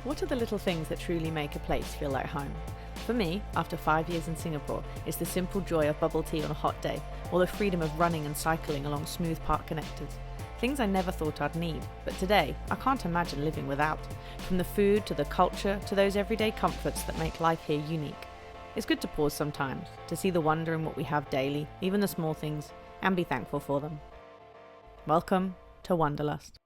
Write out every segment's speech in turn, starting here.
What are the little things that truly make a place feel like home? For me, after 5 years in Singapore, it's the simple joy of bubble tea on a hot day, or the freedom of running and cycling along smooth park connectors. Things I never thought I'd need, but today I can't imagine living without. From the food to the culture to those everyday comforts that make life here unique. It's good to pause sometimes, to see the wonder in what we have daily, even the small things, and be thankful for them. Welcome to Wanderlust.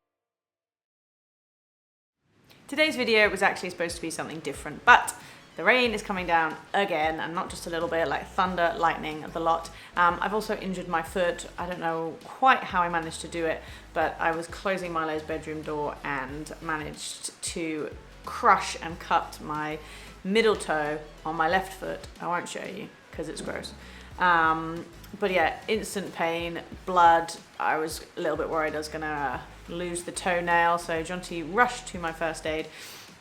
Today's video was actually supposed to be something different, but the rain is coming down again, and not just a little bit, like thunder, lightning, the lot. I've also injured my foot. I don't know quite how I managed to do it, but I was closing Milo's bedroom door and managed to crush and cut my middle toe on my left foot. I won't show you because it's gross. But yeah, instant pain, blood. I was a little bit worried I was gonna lose the toenail, so Jonty rushed to my first aid,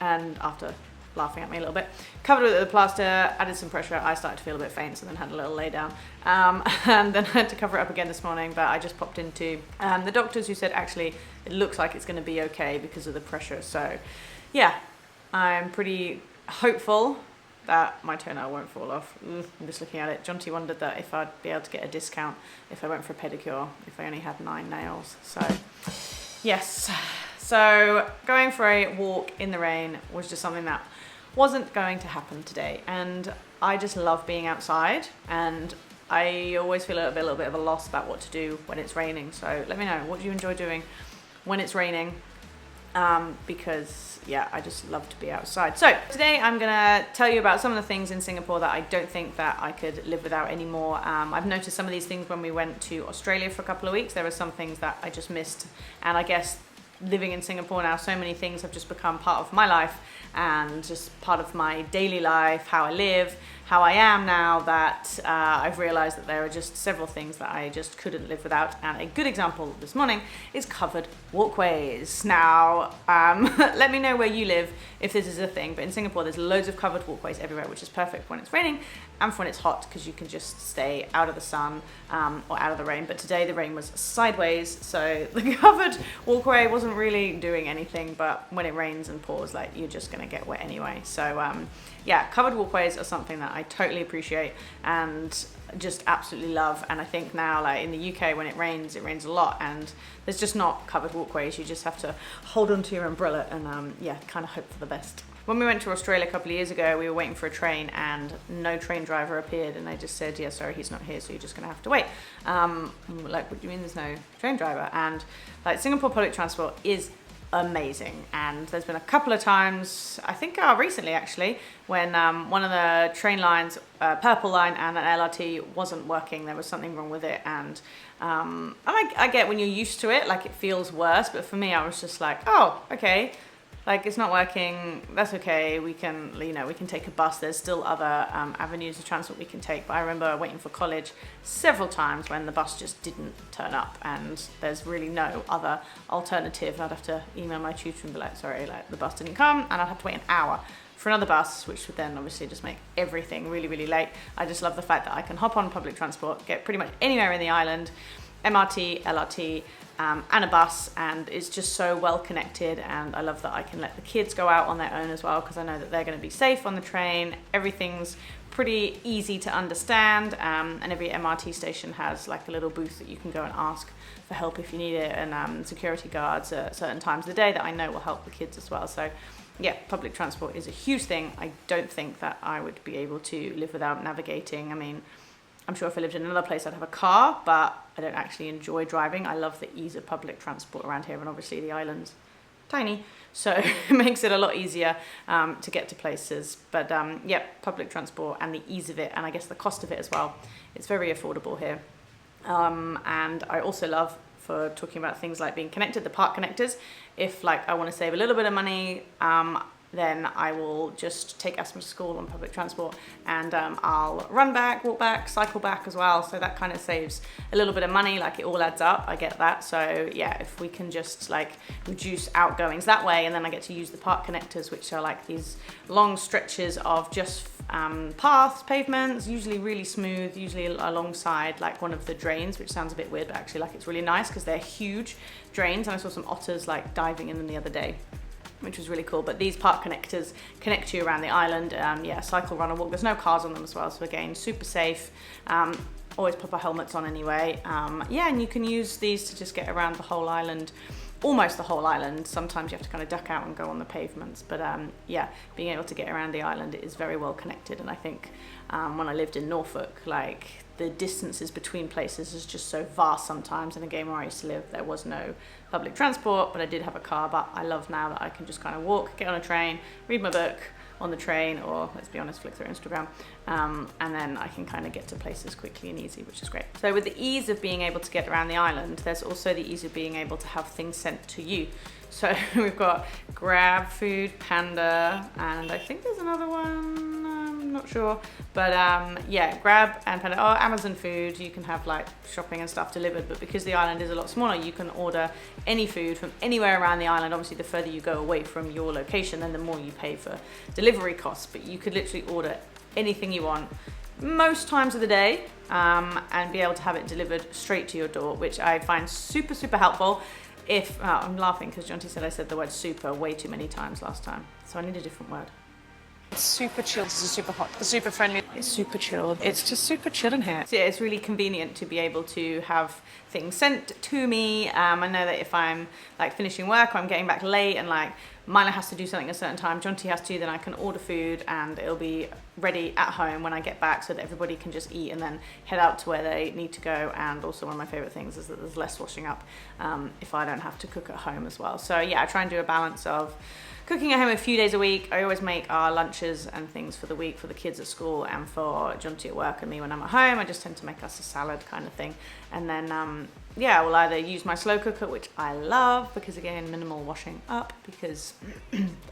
and after laughing at me a little bit, covered it with the plaster, added some pressure. I started to feel a bit faint, so then had a little lay down, and then I had to cover it up again this morning. But I just popped into the doctors, who said actually it looks like it's going to be okay because of the pressure. So yeah, I'm pretty hopeful that my toenail won't fall off. I'm just looking at it. Jonty wondered that if I'd be able to get a discount if I went for a pedicure, if I only had 9 nails. So yes, so going for a walk in the rain was just something that wasn't going to happen today. And I just love being outside, and I always feel a little bit of a loss about what to do when it's raining. So let me know, what do you enjoy doing when it's raining? Because yeah, I just love to be outside. So today I'm gonna tell you about some of the things in Singapore that I don't think that I could live without anymore. I've noticed some of these things when we went to Australia for a couple of weeks. There were some things that I just missed, and I guess living in Singapore now, so many things have just become part of my life and just part of my daily life, how I live, how I am now, that I've realized that there are just several things that I just couldn't live without. And a good example this morning is covered walkways. Now, let me know where you live if this is a thing, but in Singapore there's loads of covered walkways everywhere, which is perfect when it's raining and for when it's hot, because you can just stay out of the sun or out of the rain. But today the rain was sideways, so the covered walkway wasn't really doing anything, but when it rains and pours, like, you're just gonna get wet anyway. So yeah, covered walkways are something that I totally appreciate and just absolutely love. And I think now, like in the UK, when it rains a lot, and there's just not covered walkways. You just have to hold onto your umbrella and yeah, kind of hope for the best. When we went to Australia a couple of years ago, we were waiting for a train and no train driver appeared, and they just said, yeah, sorry, he's not here, so you're just gonna have to wait. Like, what do you mean there's no train driver? And like, Singapore public transport is amazing, and there's been a couple of times, I think recently actually, when one of the train lines, Purple Line and an LRT, wasn't working. There was something wrong with it, and I get when you're used to it, like, it feels worse, but for me I was just like, oh, okay, like, it's not working, that's okay, we can, you know, we can take a bus. There's still other avenues of transport we can take. But I remember waiting for college several times when the bus just didn't turn up, and there's really no other alternative. I'd have to email my tutor and be like, sorry, like, the bus didn't come, and I'd have to wait an hour for another bus, which would then obviously just make everything really, really late. I just love the fact that I can hop on public transport, get pretty much anywhere in the island, MRT, LRT, and a bus, and it's just so well connected. And I love that I can let the kids go out on their own as well, because I know that they're going to be safe on the train. Everything's pretty easy to understand, and every MRT station has like a little booth that you can go and ask for help if you need it, and security guards at certain times of the day that I know will help the kids as well. So yeah, public transport is a huge thing. I don't think that I would be able to live without navigating. I mean, I'm sure if I lived in another place I'd have a car, but I don't actually enjoy driving. I love the ease of public transport around here, and obviously the island's tiny, so it makes it a lot easier to get to places. But yeah, public transport and the ease of it, and I guess the cost of it as well, it's very affordable here. And I also love, for talking about things like being connected, the park connectors. If like I want to save a little bit of money, then I will just take Asma to school on public transport, and I'll run back, walk back, cycle back as well. So that kind of saves a little bit of money. Like, it all adds up, I get that. So yeah, if we can just like reduce outgoings that way, and then I get to use the park connectors, which are like these long stretches of just paths, pavements, usually really smooth, usually alongside like one of the drains, which sounds a bit weird, but actually like it's really nice because they're huge drains, and I saw some otters like diving in them the other day. which was really cool. But these park connectors connect you around the island. Yeah, cycle, run, or walk. There's no cars on them as well, so again, super safe. Always pop our helmets on anyway. Yeah, and you can use these to just get around the whole island, almost the whole island. Sometimes you have to kind of duck out and go on the pavements, but yeah, being able to get around the island is very well connected. And I think when I lived in Norfolk, like the distances between places is just so vast sometimes. And again, where I used to live, there was no public transport, but I did have a car. But I love now that I can just kind of walk, get on a train, read my book on the train, or let's be honest, flick through Instagram, and then I can kind of get to places quickly and easy, which is great. So with the ease of being able to get around the island, there's also the ease of being able to have things sent to you. So we've got Grab Food, Panda, and I think there's another one, I'm not sure, but yeah, Grab and Panda, or Amazon Food, you can have like shopping and stuff delivered, but because the island is a lot smaller, you can order any food from anywhere around the island. Obviously, the further you go away from your location, then the more you pay for delivery costs, but you could literally order anything you want most times of the day, and be able to have it delivered straight to your door, which I find super, super helpful. I'm laughing because Jonty said I said the word super way too many times last time, so I need a different word. It's super chill. This is super hot. It's super friendly. It's super chill. It's just super chill in here. So yeah, it's really convenient to be able to have things sent to me. I know that if I'm like finishing work or I'm getting back late and like Milo has to do something at a certain time, Jonty has to, then I can order food and it'll be ready at home when I get back, so that everybody can just eat and then head out to where they need to go. And also one of my favorite things is that there's less washing up if I don't have to cook at home as well. So yeah, I try and do a balance of cooking at home a few days a week. I always make our lunches and things for the week for the kids at school and for Jonty at work and me when I'm at home. I just tend to make us a salad kind of thing. And then, yeah, I will either use my slow cooker, which I love because again, minimal washing up, because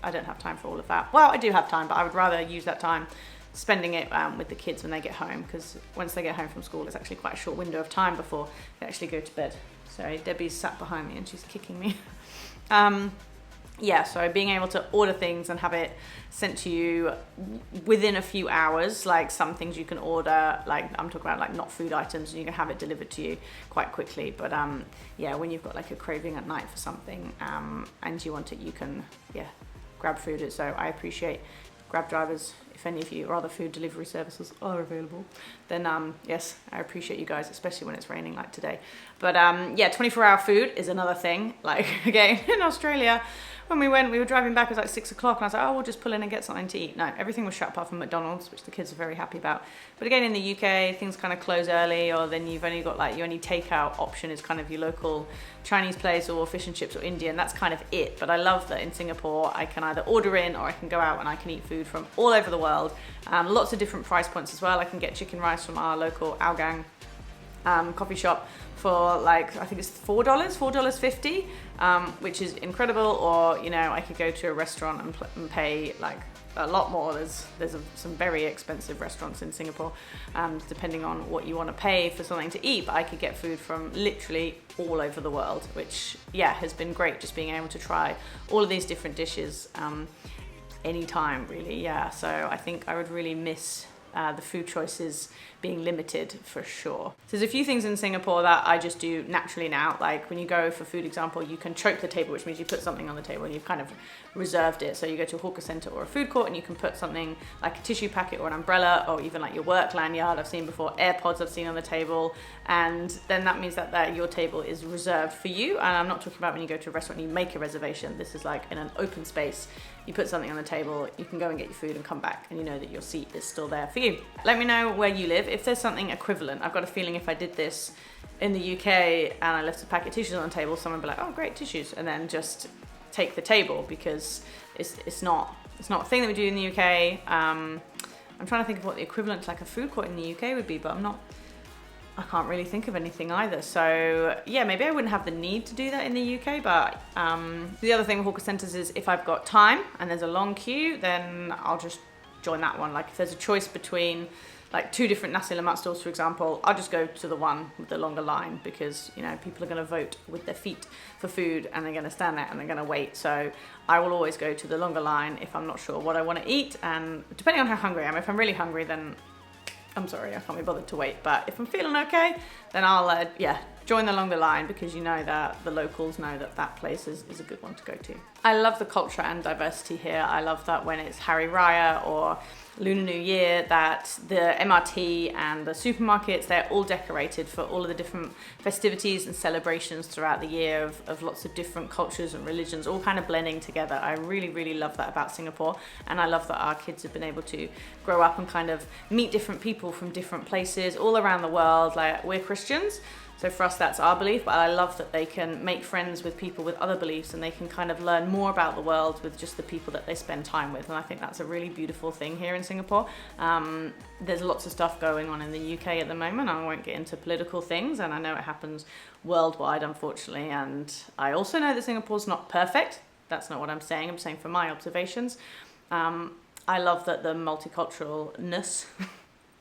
I don't have time for all of that. Well, I do have time, but I would rather use that time spending it with the kids when they get home, because once they get home from school, it's actually quite a short window of time before they actually go to bed. Sorry, Debbie's sat behind me and she's kicking me. Yeah, so being able to order things and have it sent to you within a few hours, like some things you can order, like I'm talking about like not food items, and you can have it delivered to you quite quickly. But yeah, when you've got like a craving at night for something and you want it, you can, yeah, grab food. So I appreciate Grab drivers. If any of you or other food delivery services are available, then yes, I appreciate you guys, especially when it's raining like today. But yeah, 24-hour food is another thing. Like again, in Australia, when we were driving back, it was like 6 o'clock and I was like, oh, we'll just pull in and get something to eat. No, everything was shut apart from McDonald's, which the kids are very happy about. But again, in the UK, things kind of close early, or then you've only got like, your only takeout option is kind of your local Chinese place or fish and chips or Indian. That's kind of it. But I love that in Singapore, I can either order in or I can go out and I can eat food from all over the world. Lots of different price points as well. I can get chicken rice from our local Algang coffee shop for like, I think it's $4.50, which is incredible. Or, you know, I could go to a restaurant and pay like a lot more. There's some very expensive restaurants in Singapore, depending on what you want to pay for something to eat. But I could get food from literally all over the world, which yeah, has been great, just being able to try all of these different dishes anytime really. Yeah, so I think I would really miss the food choices being limited for sure. So there's a few things in Singapore that I just do naturally now. Like when you go for food example, you can choke the table, which means you put something on the table and you've kind of reserved it. So you go to a hawker center or a food court and you can put something like a tissue packet or an umbrella, or even like your work lanyard I've seen before, AirPods I've seen on the table, and then that means that your table is reserved for you. And I'm not talking about when you go to a restaurant and you make a reservation. This is like in an open space, you put something on the table, you can go and get your food and come back and you know that your seat is still there for you. Let me know where you live if there's something equivalent. I've got a feeling if I did this in the UK and I left a packet of tissues on the table, someone would be like, oh great, tissues, and then just take the table, because it's not a thing that we do in the UK. I'm trying to think of what the equivalent to like a food court in the UK would be, but I can't really think of anything either. So yeah, maybe I wouldn't have the need to do that in the UK, but the other thing with hawker centres is if I've got time and there's a long queue, then I'll just join that one. Like if there's a choice between like 2 different nasi lemak stores, for example, I'll just go to the one with the longer line, because you know people are going to vote with their feet for food and they're going to stand there and they're going to wait. So I will always go to the longer line if I'm not sure what I want to eat, and depending on how hungry I am. If I'm really hungry, then I'm sorry, I can't be bothered to wait. But if I'm feeling okay, then I'll join along the line because you know that the locals know that that place is a good one to go to. I love the culture and diversity here. I love that when it's Hari Raya or Lunar New Year, that the MRT and the supermarkets, they're all decorated for all of the different festivities and celebrations throughout the year of lots of different cultures and religions all kind of blending together. I really, really love that about Singapore, and I love that our kids have been able to grow up and kind of meet different people from different places all around the world. Like, we're Christians, so for us that's our belief, but I love that they can make friends with people with other beliefs and they can kind of learn more about the world with just the people that they spend time with, and I think that's a really beautiful thing here in Singapore. There's lots of stuff going on in the UK at the moment. I won't get into political things, and I know it happens worldwide, unfortunately, and I also know that Singapore's not perfect. That's not what I'm saying. I'm saying from my observations. I love that the multiculturalness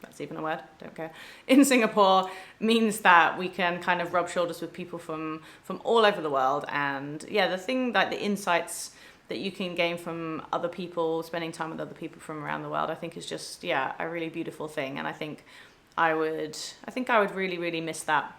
that's even a word, don't care, in Singapore means that we can kind of rub shoulders with people from all over the world. And yeah, the thing, like the insights that you can gain from other people, spending time with other people from around the world, I think is just, yeah, a really beautiful thing. And I think I would really, really miss that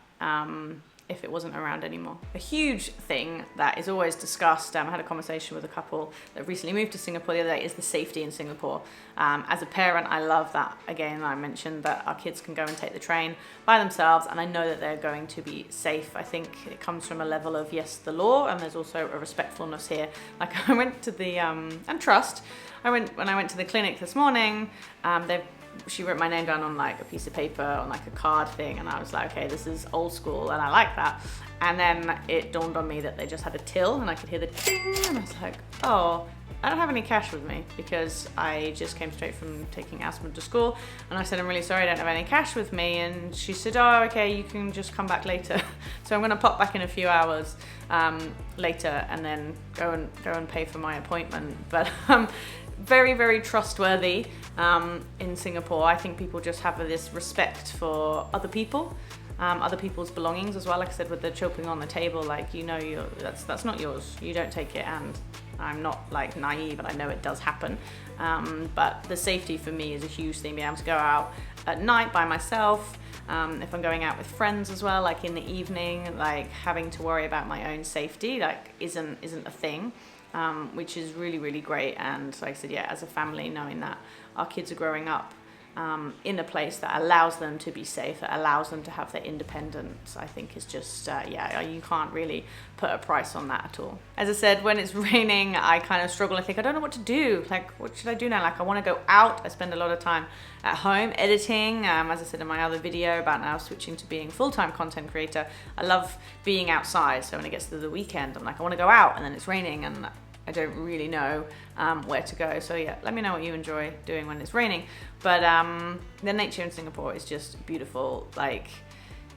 if it wasn't around anymore. A huge thing that is always discussed, I had a conversation with a couple that recently moved to Singapore the other day, is the safety in Singapore. As a parent, I love that. Again, I mentioned that our kids can go and take the train by themselves, and I know that they're going to be safe. I think it comes from a level of, yes, the law, and there's also a respectfulness here. Like, I went to the, and trust, when I went to the clinic this morning, she wrote my name down on like a piece of paper on like a card thing, and I was like, okay, this is old school and I like that. And then it dawned on me that they just had a till and I could hear the ding, and I was like, oh, I don't have any cash with me because I just came straight from taking Asma to school. And I said, I'm really sorry, I don't have any cash with me. And she said, oh, okay, you can just come back later. So I'm gonna pop back in a few hours later and then go and pay for my appointment. But very, very trustworthy in Singapore. I think people just have this respect for other people, other people's belongings as well. Like I said, with the chopping on the table, like, you know, that's not yours. You don't take it, and I'm not like naive, and I know it does happen. But the safety for me is a huge thing. Being able to go out at night by myself, if I'm going out with friends as well, like in the evening, like having to worry about my own safety, like isn't a thing. Which is really, really great. And like I said, yeah, as a family, knowing that our kids are growing up in a place that allows them to be safe, that allows them to have their independence, I think is just, yeah, you can't really put a price on that at all. As I said, when it's raining, I kind of struggle. I think, I don't know what to do. Like, what should I do now? Like, I want to go out. I spend a lot of time at home editing. As I said in my other video about now switching to being a full-time content creator, I love being outside. So when it gets to the weekend, I'm like, I want to go out, and then it's raining and I don't really know where to go. So yeah, let me know what you enjoy doing when it's raining. But the nature in Singapore is just beautiful. Like,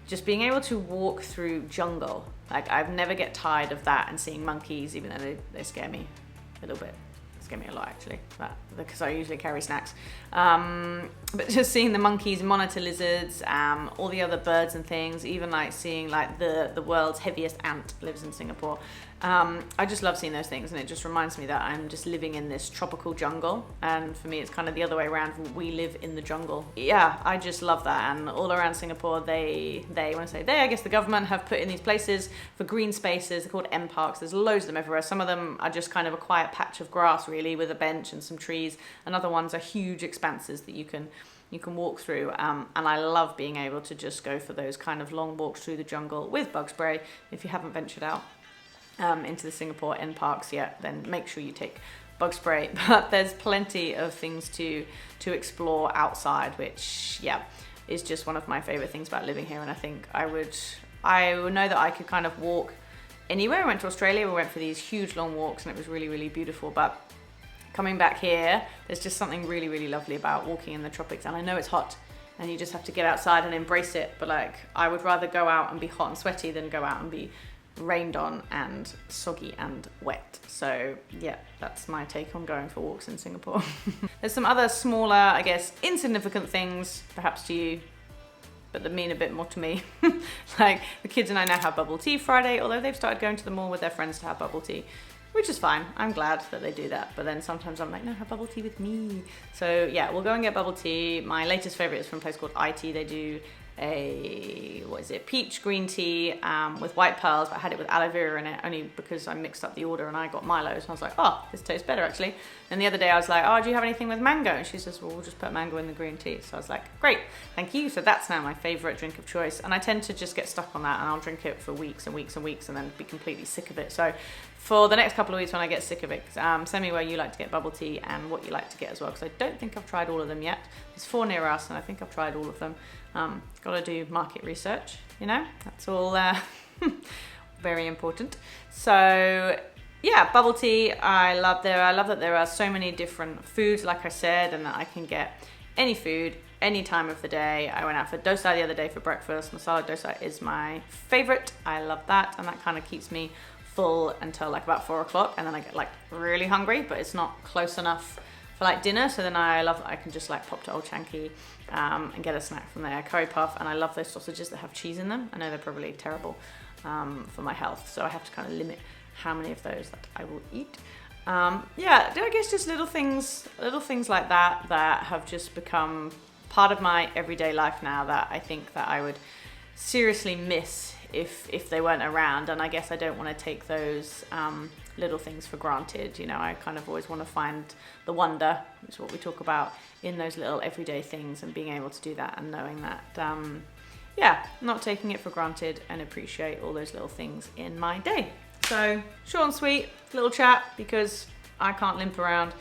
just being able to walk through jungle. Like, I've never get tired of that, and seeing monkeys, even though they scare me a little bit. Scare me a lot, actually, because I usually carry snacks. But just seeing the monkeys, monitor lizards, all the other birds and things, even like seeing like the world's heaviest ant lives in Singapore. I just love seeing those things, and it just reminds me that I'm just living in this tropical jungle, and for me it's kind of the other way around. We live in the jungle. Yeah, I just love that. And all around Singapore, when I say they, I guess the government have put in these places for green spaces. They're called M parks. There's loads of them everywhere. Some of them are just kind of a quiet patch of grass, really, with a bench and some trees, and other ones are huge expanses that you can walk through, and I love being able to just go for those kind of long walks through the jungle with bug spray. If you haven't ventured out into the Singapore N parks yet, then make sure you take bug spray. But there's plenty of things to explore outside, which, yeah, is just one of my favorite things about living here. And I think I would know that I could kind of walk anywhere. I went to Australia, we went for these huge long walks, and it was really, really beautiful. But coming back here, there's just something really, really lovely about walking in the tropics. And I know it's hot and you just have to get outside and embrace it, but like, I would rather go out and be hot and sweaty than go out and be rained on and soggy and wet. So yeah, that's my take on going for walks in Singapore. There's some other smaller, I guess, insignificant things perhaps to you, but that mean a bit more to me. Like, the kids and I now have bubble tea Friday, although they've started going to the mall with their friends to have bubble tea, which is fine. I'm glad that they do that. But then sometimes I'm like, no, have bubble tea with me. So yeah, we'll go and get bubble tea. My latest favorite is from a place called IT. They do what is it, peach green tea with white pearls, but I had it with aloe vera in it only because I mixed up the order and I got Milo's, and I was like, oh, this tastes better actually. And the other day I was like, oh, do you have anything with mango? And she says, well, we'll just put mango in the green tea. So I was like, great, thank you. So that's now my favorite drink of choice, and I tend to just get stuck on that, and I'll drink it for weeks and weeks and weeks and then be completely sick of it. So for the next couple of weeks when I get sick of it, send me where you like to get bubble tea and what you like to get as well, because I don't think I've tried all of them yet. There's 4 near us and I think I've tried all of them. Gotta do market research, you know, that's all very important. So yeah, bubble tea, I love that there are so many different foods, like I said, and that I can get any food any time of the day. I went out for dosa the other day for breakfast. Masala dosa is my favorite. I love that, and that kind of keeps me full until like about 4 o'clock, and then I get like really hungry, but it's not close enough for like dinner. So then I love that I can just like pop to Old Chanky and get a snack from there, curry puff. And I love those sausages that have cheese in them. I know they're probably terrible for my health, so I have to kind of limit how many of those that I will eat. Yeah, I guess just little things like that have just become part of my everyday life now, that I think that I would seriously miss if they weren't around. And I guess I don't want to take those little things for granted. You know, I kind of always want to find the wonder, which is what we talk about, in those little everyday things, and being able to do that and knowing that, yeah, not taking it for granted, and appreciate all those little things in my day. So short and sweet little chat, because I can't limp around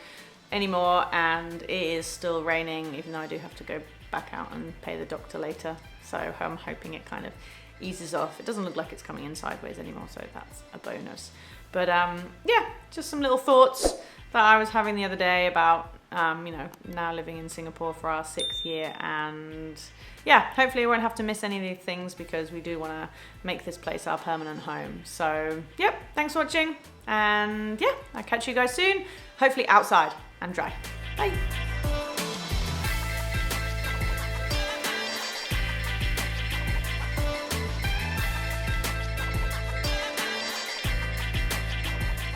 anymore, and it is still raining, even though I do have to go back out and pay the doctor later. So I'm hoping it kind of eases off. It doesn't look like it's coming in sideways anymore, so that's a bonus. But yeah, just some little thoughts that I was having the other day about, you know, now living in Singapore for our 6th year, and yeah, hopefully I won't have to miss any of these things, because we do want to make this place our permanent home. So yep, thanks for watching, and yeah, I'll catch you guys soon, hopefully outside and dry. Bye.